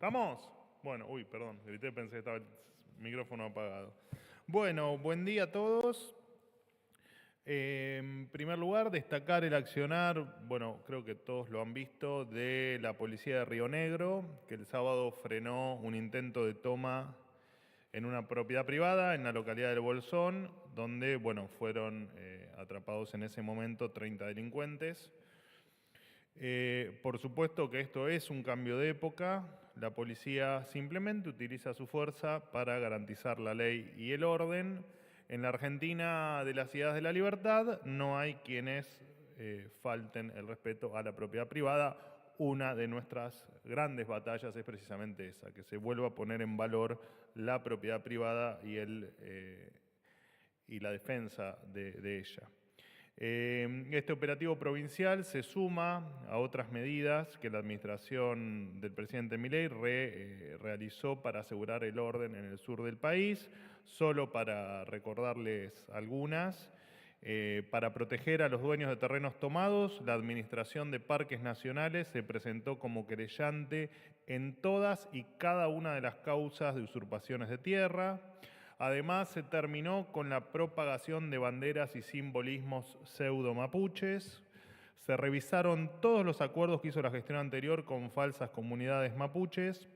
¿Estamos? Bueno, perdón, grité, pensé que estaba el micrófono apagado. Bueno, buen día a todos. En primer lugar, destacar el accionar, bueno, creo que todos lo han visto, de la policía de Río Negro, que el sábado frenó un intento de toma en una propiedad privada en la localidad del Bolsón, donde, bueno, fueron atrapados en ese momento 30 delincuentes. Por supuesto que esto es un cambio de época. La policía simplemente utiliza su fuerza para garantizar la ley y el orden. En la Argentina de las ciudades de la libertad no hay quienes falten el respeto a la propiedad privada. Una de nuestras grandes batallas es precisamente esa, que se vuelva a poner en valor la propiedad privada y la defensa de ella. Este operativo provincial se suma a otras medidas que la administración del presidente Milei realizó para asegurar el orden en el sur del país. Solo para recordarles algunas, para proteger a los dueños de terrenos tomados, la Administración de Parques Nacionales se presentó como querellante en todas y cada una de las causas de usurpaciones de tierra. Además, se terminó con la propagación de banderas y simbolismos pseudo-mapuches. Se revisaron todos los acuerdos que hizo la gestión anterior con falsas comunidades mapuches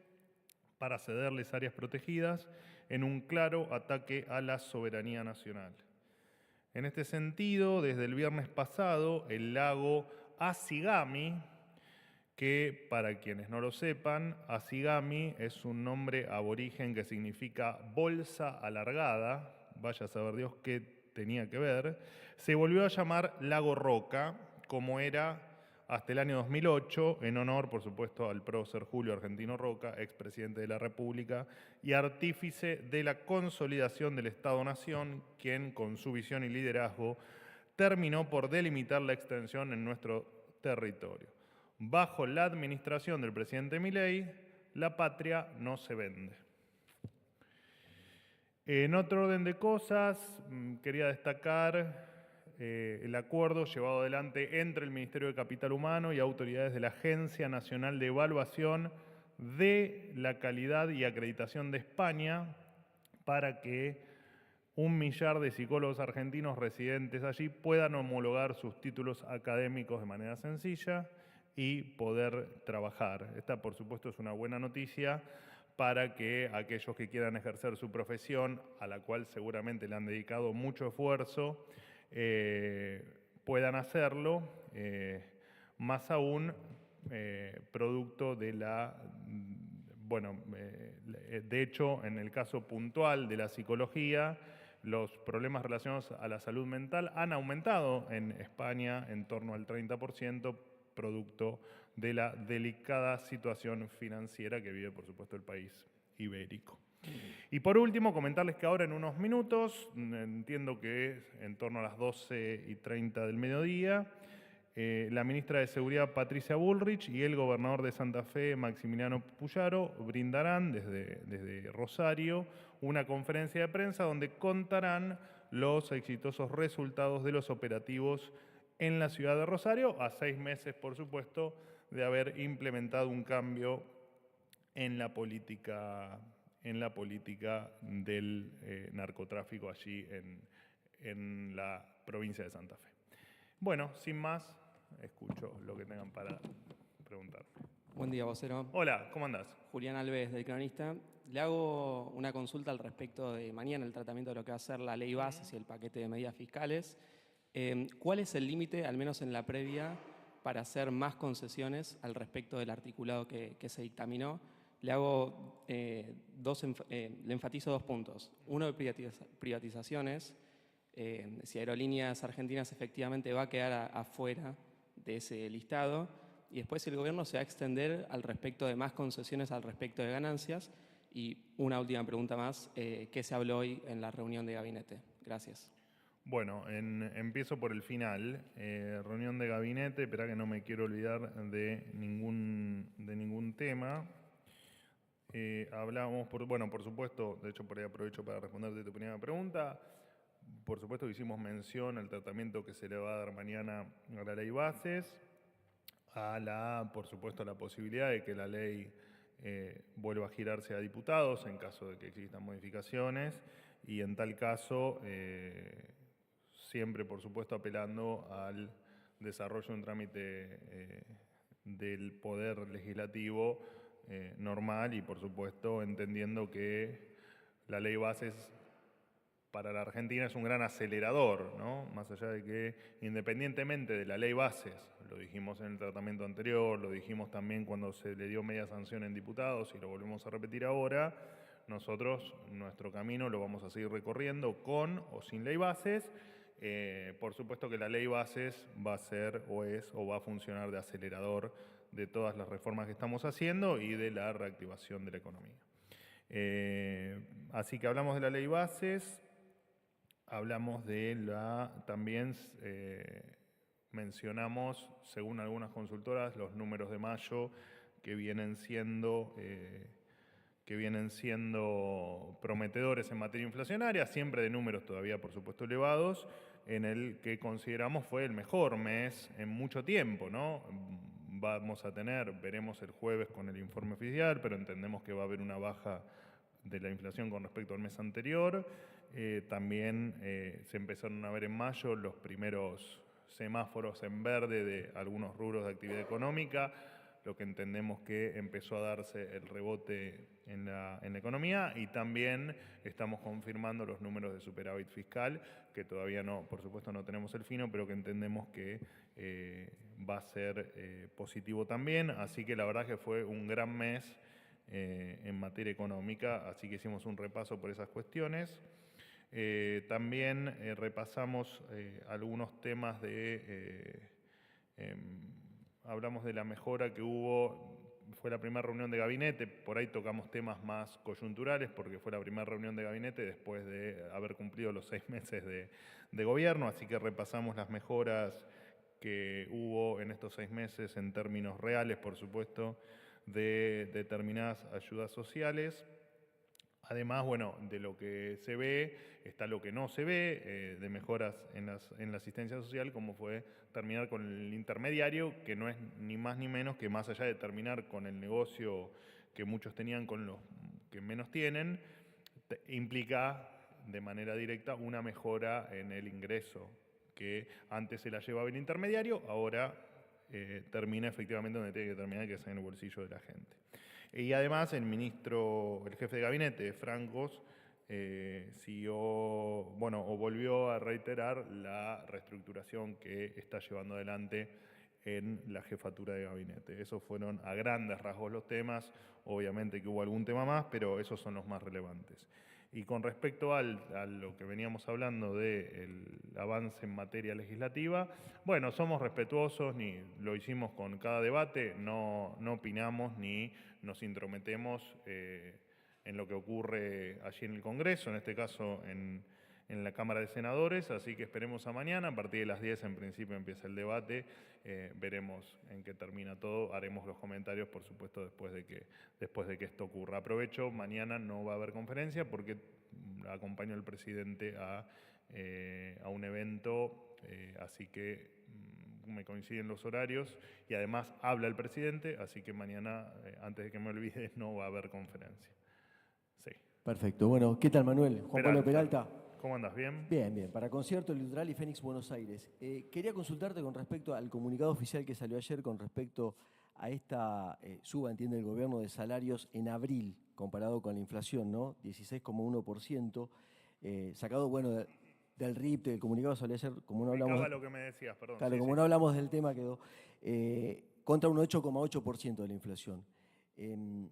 para cederles áreas protegidas en un claro ataque a la soberanía nacional. En este sentido, desde el viernes pasado, el lago Asigami, que para quienes no lo sepan, Asigami es un nombre aborigen que significa bolsa alargada, vaya a saber Dios qué tenía que ver, se volvió a llamar Lago Roca, como era hasta el año 2008, en honor, por supuesto, al prócer Julio Argentino Roca, expresidente de la República y artífice de la consolidación del Estado-Nación, quien, con su visión y liderazgo, terminó por delimitar la extensión en nuestro territorio. Bajo la administración del presidente Milei, la patria no se vende. En otro orden de cosas, quería destacar el acuerdo llevado adelante entre el Ministerio de Capital Humano y autoridades de la Agencia Nacional de Evaluación de la Calidad y Acreditación de España para que 1 millar de psicólogos argentinos residentes allí puedan homologar sus títulos académicos de manera sencilla y poder trabajar. Esta, por supuesto, es una buena noticia para que aquellos que quieran ejercer su profesión, a la cual seguramente le han dedicado mucho esfuerzo, puedan hacerlo, más aún producto de de hecho, en el caso puntual de la psicología, los problemas relacionados a la salud mental han aumentado en España en torno al 30%, producto de la delicada situación financiera que vive, por supuesto, el país ibérico. Y por último, comentarles que ahora en unos minutos, entiendo que es en torno a las 12:30 del mediodía, la ministra de Seguridad Patricia Bullrich y el gobernador de Santa Fe, Maximiliano Puyaro, brindarán desde Rosario una conferencia de prensa donde contarán los exitosos resultados de los operativos en la ciudad de Rosario, a 6 meses, por supuesto, de haber implementado un cambio en la política del narcotráfico allí en la provincia de Santa Fe. Bueno, sin más, escucho lo que tengan para preguntar. Buen día, vocero. Hola, ¿cómo andás? Julián Alves, del Cronista. Le hago una consulta al respecto de mañana el tratamiento de lo que va a ser la ley bases y el paquete de medidas fiscales. ¿Cuál es el límite, al menos en la previa, para hacer más concesiones al respecto del articulado que se dictaminó? Le enfatizo 2 puntos. Uno de privatizaciones. Si Aerolíneas Argentinas efectivamente va a quedar afuera de ese listado. Y después si el gobierno se va a extender al respecto de más concesiones al respecto de ganancias. Y una última pregunta más, ¿qué se habló hoy en la reunión de gabinete? Gracias. Bueno, empiezo por el final. Reunión de gabinete, espera que no me quiero olvidar de ningún tema. Hablamos, por supuesto, de hecho por ahí aprovecho para responderte tu primera pregunta. Por supuesto que hicimos mención al tratamiento que se le va a dar mañana a la ley bases, por supuesto, a la posibilidad de que la ley vuelva a girarse a diputados en caso de que existan modificaciones y en tal caso siempre por supuesto apelando al desarrollo de un trámite del poder legislativo normal y por supuesto entendiendo que la ley bases para la Argentina es un gran acelerador, ¿no? Más allá de que independientemente de la ley bases, lo dijimos en el tratamiento anterior, lo dijimos también cuando se le dio media sanción en diputados y lo volvemos a repetir ahora, nosotros nuestro camino lo vamos a seguir recorriendo con o sin ley bases. Por supuesto que la ley bases va a ser o es o va a funcionar de acelerador de todas las reformas que estamos haciendo y de la reactivación de la economía. Así que hablamos de la ley bases, hablamos de también mencionamos, según algunas consultoras, los números de mayo que vienen siendo prometedores en materia inflacionaria, siempre de números todavía, por supuesto, elevados, en el que consideramos fue el mejor mes en mucho tiempo, ¿no? Veremos el jueves con el informe oficial, pero entendemos que va a haber una baja de la inflación con respecto al mes anterior. También se empezaron a ver en mayo los primeros semáforos en verde de algunos rubros de actividad económica, lo que entendemos que empezó a darse el rebote en la economía y también estamos confirmando los números de superávit fiscal, que todavía no, por supuesto no tenemos el fino, pero que entendemos que va a ser positivo también, así que la verdad que fue un gran mes en materia económica, así que hicimos un repaso por esas cuestiones. También repasamos algunos temas hablamos de la mejora que hubo, fue la primera reunión de gabinete, por ahí tocamos temas más coyunturales porque fue la primera reunión de gabinete después de haber cumplido los 6 meses de gobierno, así que repasamos las mejoras que hubo en estos 6 meses en términos reales, por supuesto, de determinadas ayudas sociales. Además, bueno, de lo que se ve, está lo que no se ve, de mejoras en la asistencia social, como fue terminar con el intermediario, que no es ni más ni menos que más allá de terminar con el negocio que muchos tenían con los que menos tienen, implica de manera directa una mejora en el ingreso, que antes se la llevaba el intermediario, ahora termina efectivamente donde tiene que terminar, que es en el bolsillo de la gente. Y además el jefe de gabinete, Francos, volvió a reiterar la reestructuración que está llevando adelante en la jefatura de gabinete. Esos fueron a grandes rasgos los temas, obviamente que hubo algún tema más, pero esos son los más relevantes. Y con respecto a lo que veníamos hablando del avance en materia legislativa, bueno, somos respetuosos, lo hicimos con cada debate, no opinamos ni nos intrometemos en lo que ocurre allí en el Congreso, en este caso en la Cámara de Senadores, así que esperemos a mañana, a partir de las 10 en principio empieza el debate, veremos en qué termina todo, haremos los comentarios por supuesto después de que esto ocurra. Aprovecho, mañana no va a haber conferencia porque acompaño al presidente a un evento, así que me coinciden los horarios y además habla el presidente, así que mañana, antes de que me olvide, no va a haber conferencia. Sí. Perfecto. Bueno, ¿qué tal, Manuel? Juan Pablo Peralta. ¿Cómo andas? ¿Bien? Bien. Para Concierto, El Litoral y Fénix, Buenos Aires. Quería consultarte con respecto al comunicado oficial que salió ayer con respecto a esta suba, entiende el gobierno, de salarios en abril, comparado con la inflación, ¿no? 16,1%, sacado, bueno, del RIP, del comunicado salió ayer, como no hablamos... lo que me decías, perdón. Claro, como no hablamos del tema, quedó contra un 8,8% de la inflación.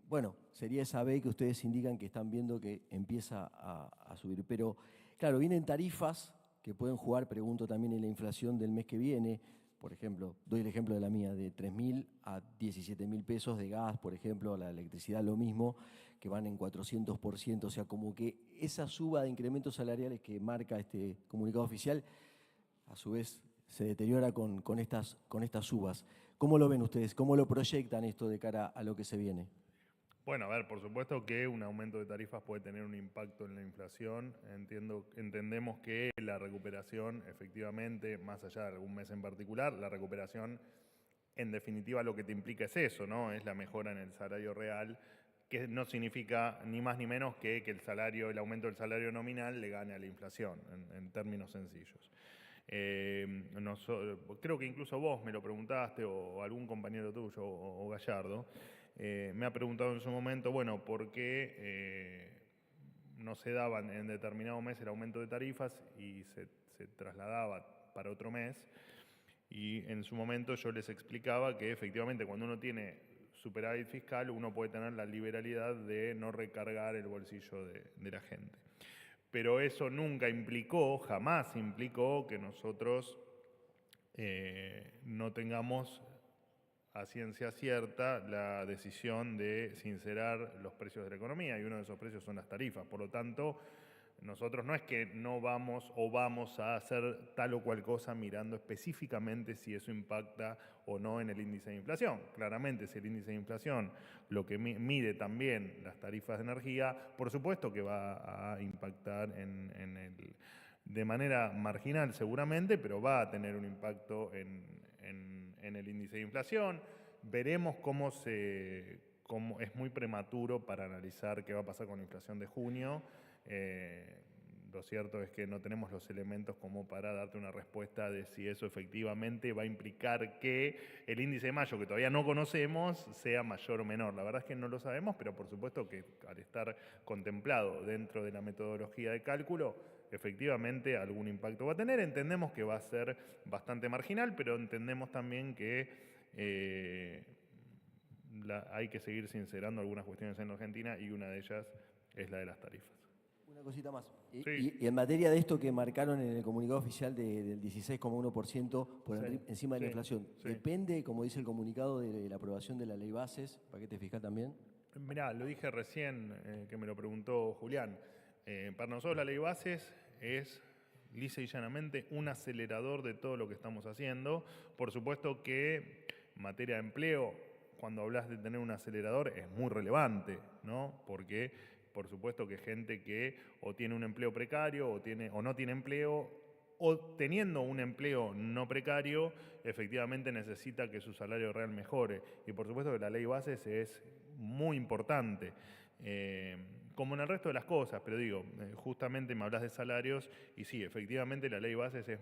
Bueno, sería esa B que ustedes indican que están viendo que empieza a subir. Pero, claro, vienen tarifas que pueden jugar, pregunto también, en la inflación del mes que viene. Por ejemplo, doy el ejemplo de la mía, de 3.000 a 17.000 pesos de gas, por ejemplo, la electricidad lo mismo, que van en 400%. O sea, como que esa suba de incrementos salariales que marca este comunicado oficial, a su vez se deteriora con estas subas. ¿Cómo lo ven ustedes? ¿Cómo lo proyectan esto de cara a lo que se viene? Bueno, a ver, por supuesto que un aumento de tarifas puede tener un impacto en la inflación. Entendemos que la recuperación, efectivamente, más allá de algún mes en particular, la recuperación en definitiva lo que te implica es eso, ¿no? Es la mejora en el salario real, que no significa ni más ni menos que el aumento del salario nominal le gane a la inflación, en términos sencillos. Creo que incluso vos me lo preguntaste, o algún compañero tuyo, o Gallardo, me ha preguntado en su momento, bueno, ¿por qué no se daba en determinado mes el aumento de tarifas y se trasladaba para otro mes? Y en su momento yo les explicaba que efectivamente cuando uno tiene superávit fiscal, uno puede tener la liberalidad de no recargar el bolsillo de la gente. Pero eso nunca implicó, jamás implicó que nosotros no tengamos a ciencia cierta la decisión de sincerar los precios de la economía, y uno de esos precios son las tarifas. Por lo tanto, nosotros no es que no vamos o vamos a hacer tal o cual cosa mirando específicamente si eso impacta o no en el índice de inflación. Claramente, si el índice de inflación lo que mide también las tarifas de energía, por supuesto que va a impactar de manera marginal seguramente, pero va a tener un impacto en el índice de inflación. Veremos cómo es muy prematuro para analizar qué va a pasar con la inflación de junio. Lo cierto es que no tenemos los elementos como para darte una respuesta de si eso efectivamente va a implicar que el índice de mayo, que todavía no conocemos, sea mayor o menor. La verdad es que no lo sabemos, pero por supuesto que al estar contemplado dentro de la metodología de cálculo, efectivamente algún impacto va a tener. Entendemos que va a ser bastante marginal, pero entendemos también que hay que seguir sincerando algunas cuestiones en Argentina, y una de ellas es la de las tarifas. Una cosita más. Sí. Y en materia de esto que marcaron en el comunicado oficial del 16,1% por Sí, encima de la sí, inflación, sí. ¿depende, como dice el comunicado, de la aprobación de la ley bases, paquete fiscal también? Mirá, lo dije recién, que me lo preguntó Julián. Para nosotros la ley bases es lisa y llanamente un acelerador de todo lo que estamos haciendo. Por supuesto que en materia de empleo, cuando hablas de tener un acelerador, es muy relevante, ¿no? Porque por supuesto que gente que o tiene un empleo precario o no tiene empleo, o teniendo un empleo no precario, efectivamente necesita que su salario real mejore. Y por supuesto que la ley bases es muy importante, como en el resto de las cosas, pero digo, justamente me hablas de salarios, y sí, efectivamente la ley bases es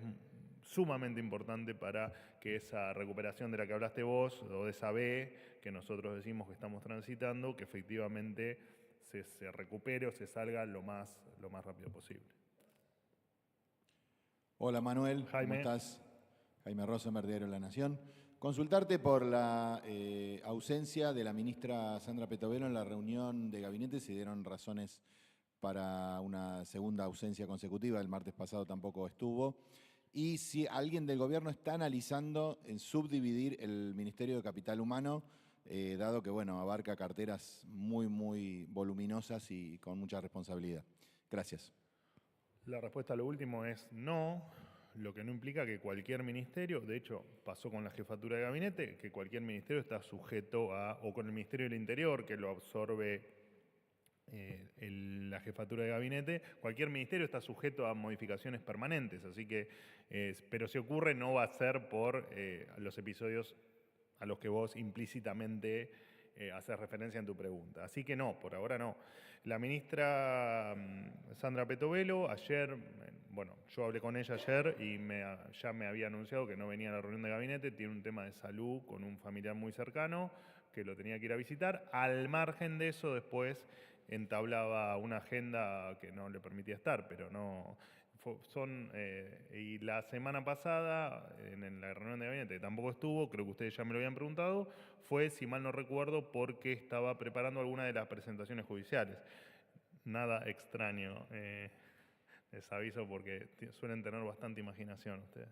sumamente importante para que esa recuperación de la que hablaste vos, o de esa B que nosotros decimos que estamos transitando, que efectivamente se recupere o se salga lo más rápido posible. Hola Manuel, Jaime. ¿cómo estás? Jaime Rosenberg, Diario La Nación. Consultarte por la ausencia de la ministra Sandra Petovelo en la reunión de gabinete. Se dieron razones para una segunda ausencia consecutiva, el martes pasado tampoco estuvo. Y si alguien del gobierno está analizando en subdividir el Ministerio de Capital Humano, dado que bueno, abarca carteras muy voluminosas y con mucha responsabilidad. Gracias. La respuesta a lo último es no, lo que no implica que cualquier ministerio, de hecho pasó con la jefatura de gabinete, que cualquier ministerio está sujeto o con el Ministerio del Interior, que lo absorbe la jefatura de gabinete, cualquier ministerio está sujeto a modificaciones permanentes, así que, pero si ocurre no va a ser por los episodios a los que vos implícitamente haces referencia en tu pregunta. Así que no, por ahora no. La ministra Sandra Petovelo, ayer, bueno, yo hablé con ella ayer y ya me había anunciado que no venía a la reunión de gabinete, tiene un tema de salud con un familiar muy cercano que lo tenía que ir a visitar. Al margen de eso, después entablaba una agenda que no le permitía estar, pero no... y la semana pasada, en la reunión de gabinete, que tampoco estuvo, creo que ustedes ya me lo habían preguntado, fue, si mal no recuerdo, porque estaba preparando alguna de las presentaciones judiciales. Nada extraño, les aviso, porque suelen tener bastante imaginación ustedes.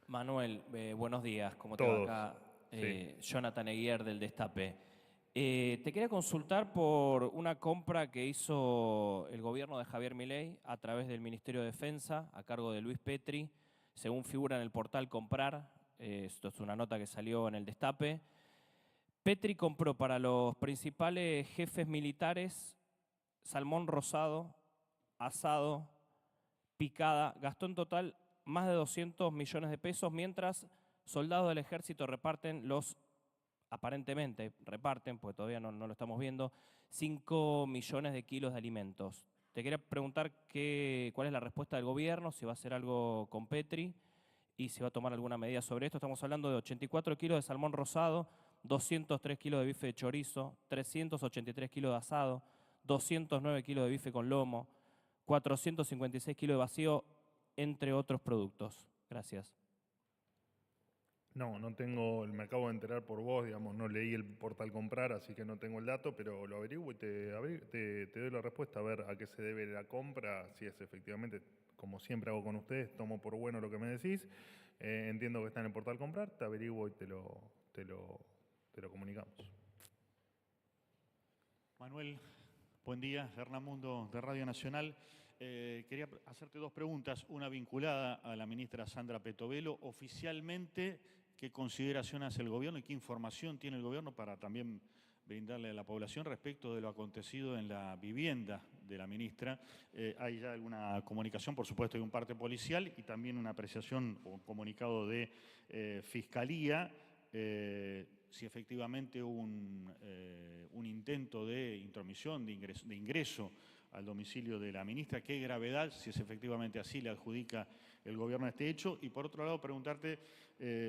Manuel, buenos días. ¿Cómo te Todos, va acá? sí. Jonathan Eguier del Destape. Te quería consultar por una compra que hizo el gobierno de Javier Milei a través del Ministerio de Defensa, a cargo de Luis Petri, según figura en el portal Comprar. Esto es una nota que salió en el Destape. Petri compró para los principales jefes militares salmón rosado, asado, picada, gastó en total más de 200 millones de pesos, mientras soldados del ejército reparten aparentemente reparten, porque todavía no lo estamos viendo, 5 millones de kilos de alimentos. Te quería preguntar cuál es la respuesta del gobierno, si va a hacer algo con Petri y si va a tomar alguna medida sobre esto. Estamos hablando de 84 kilos de salmón rosado, 203 kilos de bife de chorizo, 383 kilos de asado, 209 kilos de bife con lomo, 456 kilos de vacío, entre otros productos. Gracias. No tengo, me acabo de enterar por vos, digamos, no leí el portal Comprar, así que no tengo el dato, pero lo averiguo y te doy la respuesta, a ver a qué se debe la compra, si es efectivamente, como siempre hago con ustedes, tomo por bueno lo que me decís, entiendo que está en el portal Comprar, te averiguo y te lo comunicamos. Manuel, buen día, Hernán Mundo de Radio Nacional. Quería hacerte 2 preguntas, una vinculada a la ministra Sandra Petovelo. Oficialmente, ¿qué consideración hace el gobierno y qué información tiene el gobierno para también brindarle a la población respecto de lo acontecido en la vivienda de la ministra? Hay ya alguna comunicación, por supuesto, de un parte policial y también una apreciación o un comunicado de Fiscalía, si efectivamente hubo un intento de intromisión, de ingreso al domicilio de la ministra, qué gravedad, si es efectivamente así, le adjudica el gobierno a este hecho. Y por otro lado, preguntarte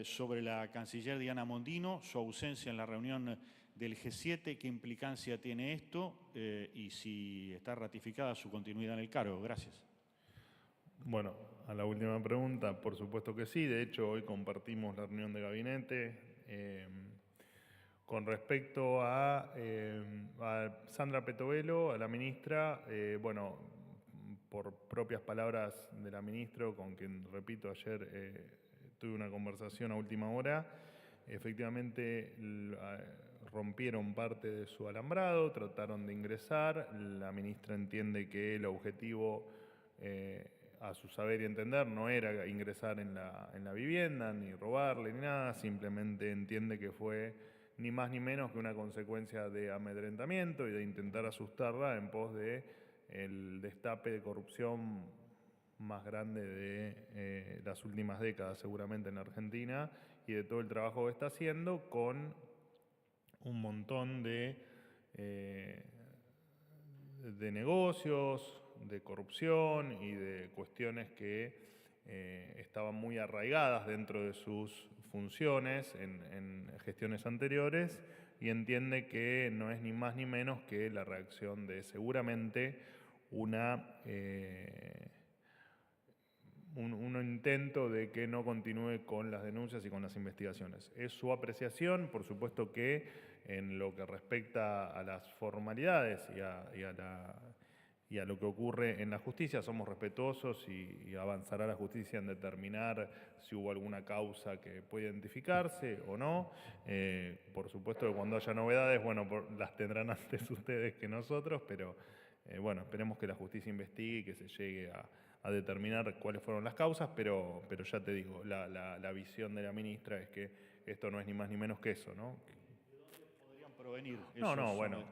sobre la canciller Diana Mondino, su ausencia en la reunión del G7, qué implicancia tiene esto y si está ratificada su continuidad en el cargo. Gracias. Bueno, a la última pregunta, por supuesto que sí. De hecho, hoy compartimos la reunión de gabinete. Con respecto a Sandra Petovelo, a la ministra, bueno, por propias palabras de la ministra, con quien, repito, ayer tuve una conversación a última hora, efectivamente rompieron parte de su alambrado, trataron de ingresar. La ministra entiende que el objetivo, a su saber y entender, no era ingresar en la vivienda, ni robarle, ni nada, simplemente entiende que fue ni más ni menos que una consecuencia de amedrentamiento y de intentar asustarla en pos de el destape de corrupción más grande de las últimas décadas seguramente en Argentina y de todo el trabajo que está haciendo con un montón de negocios, de corrupción y de cuestiones que estaban muy arraigadas dentro de sus funciones en gestiones anteriores y entiende que no es ni más ni menos que la reacción de seguramente un intento de que no continúe con las denuncias y con las investigaciones. Es su apreciación, por supuesto que en lo que respecta a las formalidades y a lo que ocurre en la justicia, somos respetuosos y avanzará la justicia en determinar si hubo alguna causa que puede identificarse o no. Por supuesto que cuando haya novedades, bueno, las tendrán antes ustedes que nosotros, pero bueno, esperemos que la justicia investigue y que se llegue a determinar cuáles fueron las causas, pero ya te digo, la visión de la ministra es que esto no es ni más ni menos que eso, ¿no? ¿De dónde podrían provenir No, bueno,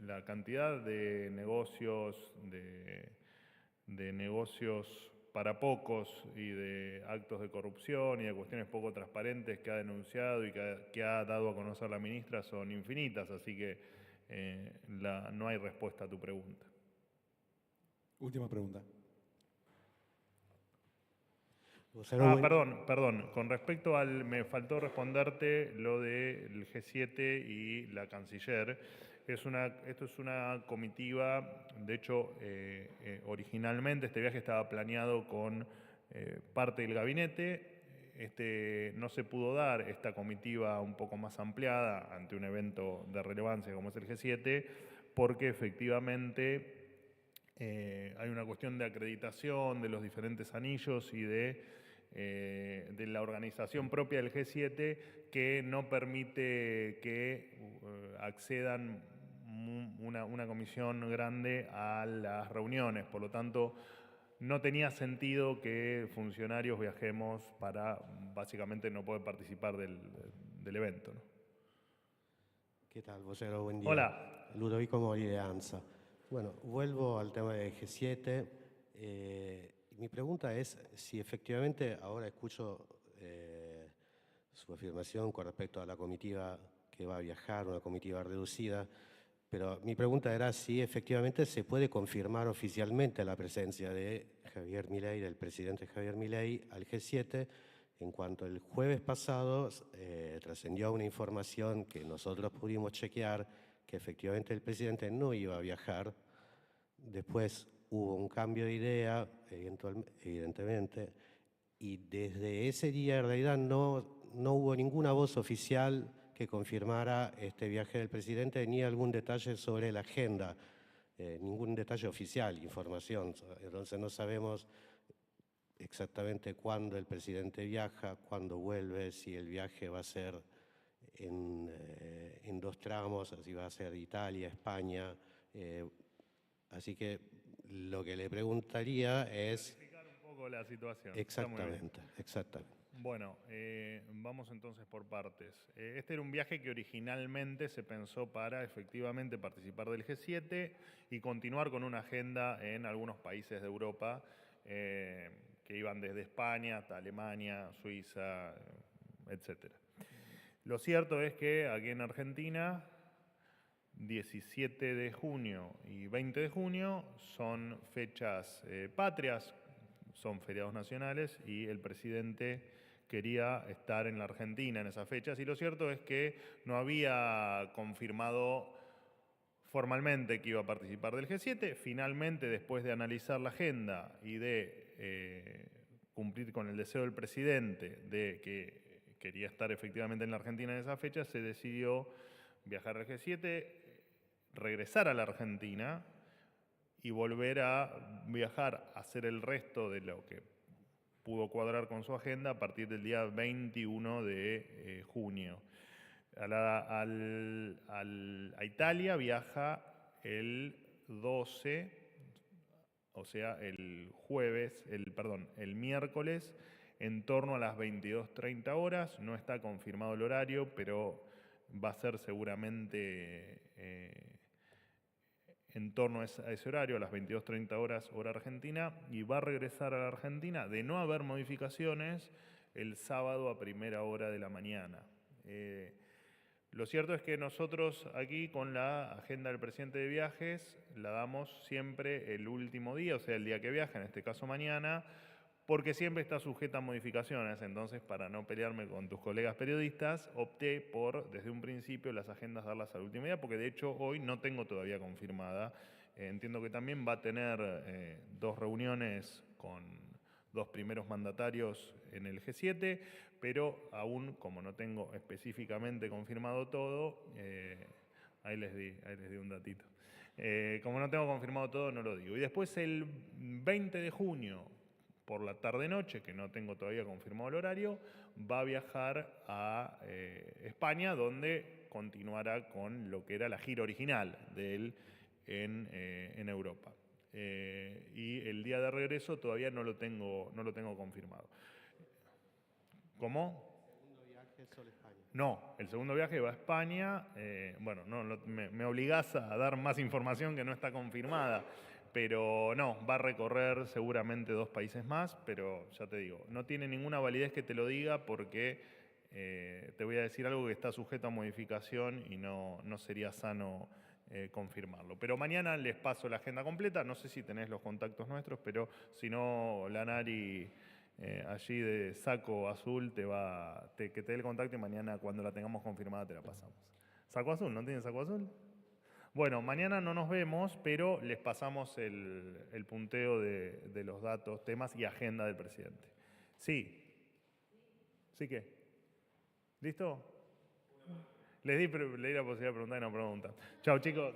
la cantidad de negocios, de negocios para pocos y de actos de corrupción y de cuestiones poco transparentes que ha denunciado y que ha dado a conocer la ministra son infinitas, así que no hay respuesta a tu pregunta. Última pregunta. Perdón. Con respecto me faltó responderte lo del G7 y la canciller. Esto es una comitiva, de hecho, originalmente este viaje estaba planeado con parte del gabinete. No se pudo dar esta comitiva un poco más ampliada ante un evento de relevancia como es el G7, porque efectivamente hay una cuestión de acreditación de los diferentes anillos y de la organización propia del G7 que no permite que accedan una comisión grande a las reuniones. Por lo tanto, no tenía sentido que funcionarios viajemos para básicamente no poder participar del evento, ¿no? ¿Qué tal, vocero? Buen día. Hola. Ludovico Mori de ANSA. Bueno, vuelvo al tema del G7. Mi pregunta es si efectivamente ahora escucho su afirmación con respecto a la comitiva que va a viajar, una comitiva reducida, pero mi pregunta era si efectivamente se puede confirmar oficialmente la presencia de Javier Milei, del presidente Javier Milei, al G7, en cuanto el jueves pasado trascendió una información que nosotros pudimos chequear, que efectivamente el presidente no iba a viajar. Después hubo un cambio de idea, evidentemente, y desde ese día en realidad no hubo ninguna voz oficial que confirmara este viaje del presidente, ni algún detalle sobre la agenda, ningún detalle oficial, información. Entonces no sabemos exactamente cuándo el presidente viaja, cuándo vuelve, si el viaje va a ser en dos tramos, si va a ser Italia, España. Así que lo que le preguntaría es... Clarificar un poco la situación. Está muy bien. Exactamente, exactamente. Bueno, vamos entonces por partes. Este era un viaje que originalmente se pensó para efectivamente participar del G7 y continuar con una agenda en algunos países de Europa que iban desde España hasta Alemania, Suiza, etc. Lo cierto es que aquí en Argentina, 17 de junio y 20 de junio son fechas patrias, son feriados nacionales y el presidente quería estar en la Argentina en esas fechas, y lo cierto es que no había confirmado formalmente que iba a participar del G7. Finalmente, después de analizar la agenda y de cumplir con el deseo del presidente de que quería estar efectivamente en la Argentina en esas fechas, se decidió viajar al G7, regresar a la Argentina y volver a viajar a hacer el resto de lo que pudo cuadrar con su agenda a partir del día 21 de junio. A Italia viaja el 12, o sea, el miércoles, en torno a las 22:30 horas. No está confirmado el horario, pero va a ser seguramente en torno a ese horario, a las 22:30 horas, hora argentina, y va a regresar a la Argentina, de no haber modificaciones, el sábado a primera hora de la mañana. Lo cierto es que nosotros aquí con la agenda del presidente de viajes la damos siempre el último día, o sea, el día que viaja, en este caso mañana, porque siempre está sujeta a modificaciones. Entonces, para no pelearme con tus colegas periodistas, opté por, desde un principio, las agendas darlas al último día, porque de hecho hoy no tengo todavía confirmada. Entiendo que también va a tener 2 reuniones con 2 primeros mandatarios en el G7, pero aún, como no tengo específicamente confirmado todo, ahí les di un datito. Como no tengo confirmado todo, no lo digo. Y después el 20 de junio, por la tarde-noche, que no tengo todavía confirmado el horario, va a viajar a España, donde continuará con lo que era la gira original de él en Europa. Y el día de regreso todavía no lo tengo confirmado. ¿Cómo? El segundo viaje solo España. No, el segundo viaje va a España. Bueno, me obligás a dar más información que no está confirmada. Pero no, va a recorrer seguramente 2 países más, pero ya te digo, no tiene ninguna validez que te lo diga porque te voy a decir algo que está sujeto a modificación y no sería sano confirmarlo. Pero mañana les paso la agenda completa, no sé si tenés los contactos nuestros, pero si no, Lanari allí de Saco Azul que te dé el contacto y mañana cuando la tengamos confirmada te la pasamos. ¿Saco Azul? ¿No tienen Saco Azul? Bueno, mañana no nos vemos, pero les pasamos el punteo de los datos, temas y agenda del presidente. Sí. ¿Sí qué? ¿Listo? Le di la posibilidad de preguntar y no preguntan. Chao, chicos.